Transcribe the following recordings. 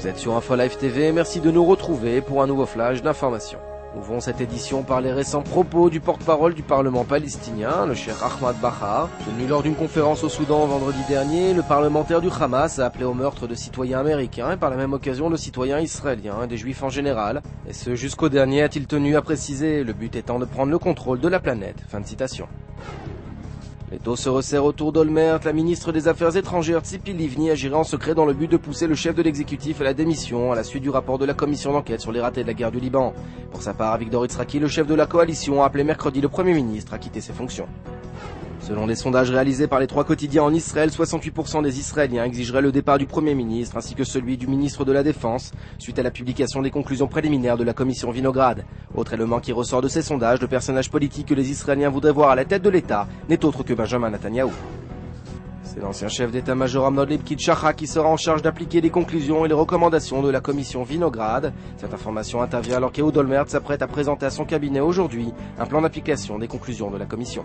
Vous êtes sur InfoLive TV, merci de nous retrouver pour un nouveau flash d'informations. Ouvrons cette édition par les récents propos du porte-parole du Parlement palestinien, le cheikh Ahmad Bahar. Tenu lors d'une conférence au Soudan vendredi dernier, le parlementaire du Hamas a appelé au meurtre de citoyens américains et par la même occasion de citoyens israéliens et des juifs en général. Et ce jusqu'au dernier a-t-il tenu à préciser, le but étant de prendre le contrôle de la planète. Fin de citation. Les taux se resserrent autour d'Olmert. La ministre des Affaires étrangères Tzipi Livni agirait en secret dans le but de pousser le chef de l'exécutif à la démission à la suite du rapport de la commission d'enquête sur les ratés de la guerre du Liban. Pour sa part, Avigdor Yitzhaki, le chef de la coalition, a appelé mercredi le Premier ministre à quitter ses fonctions. Selon les sondages réalisés par les 3 quotidiens en Israël, 68% des Israéliens exigeraient le départ du Premier ministre ainsi que celui du ministre de la Défense suite à la publication des conclusions préliminaires de la commission Vinograd. Autre élément qui ressort de ces sondages, le personnage politique que les Israéliens voudraient voir à la tête de l'État n'est autre que Benjamin Netanyahou. C'est l'ancien chef d'état-major Amnon Lipkit Shachar qui sera en charge d'appliquer les conclusions et les recommandations de la commission Vinograd. Cette information intervient alors qu'Ehud Olmert s'apprête à présenter à son cabinet aujourd'hui un plan d'application des conclusions de la commission.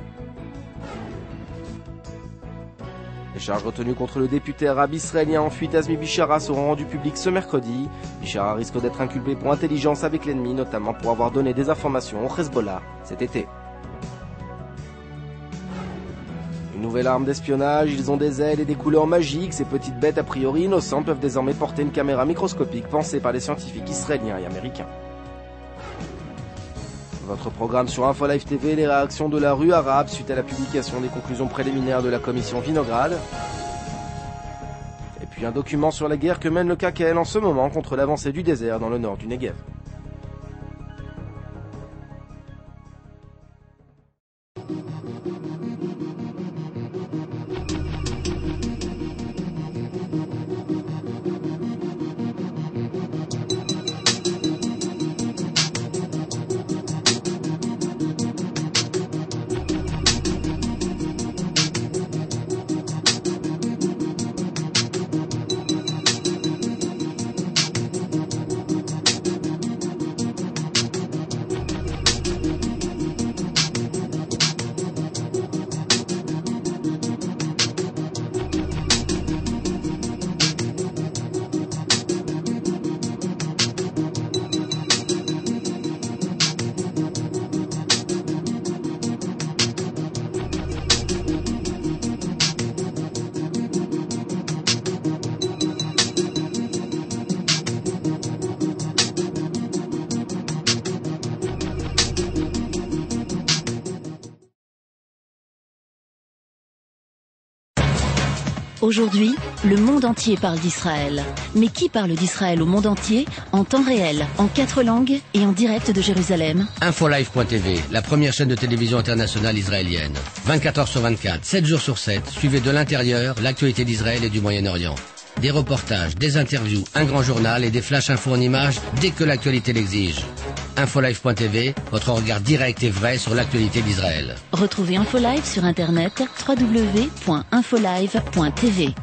Les charges retenues contre le député arabe israélien en fuite Azmi Bishara seront rendues publiques ce mercredi. Bishara risque d'être inculpé pour intelligence avec l'ennemi, notamment pour avoir donné des informations au Hezbollah cet été. Une nouvelle arme d'espionnage, ils ont des ailes et des couleurs magiques. Ces petites bêtes a priori innocentes peuvent désormais porter une caméra microscopique pensée par des scientifiques israéliens et américains. Votre programme sur InfoLive TV, les réactions de la rue arabe suite à la publication des conclusions préliminaires de la commission Vinograd. Et puis un document sur la guerre que mène le KKL en ce moment contre l'avancée du désert dans le nord du Negev. Aujourd'hui, le monde entier parle d'Israël. Mais qui parle d'Israël au monde entier, en temps réel, en 4 langues et en direct de Jérusalem? InfoLive.tv, la première chaîne de télévision internationale israélienne. 24 heures sur 24, 7 jours sur 7, suivez de l'intérieur l'actualité d'Israël et du Moyen-Orient. Des reportages, des interviews, un grand journal et des flash infos en images dès que l'actualité l'exige. InfoLive.tv, votre regard direct et vrai sur l'actualité d'Israël. Retrouvez InfoLive sur internet www.infolive.tv.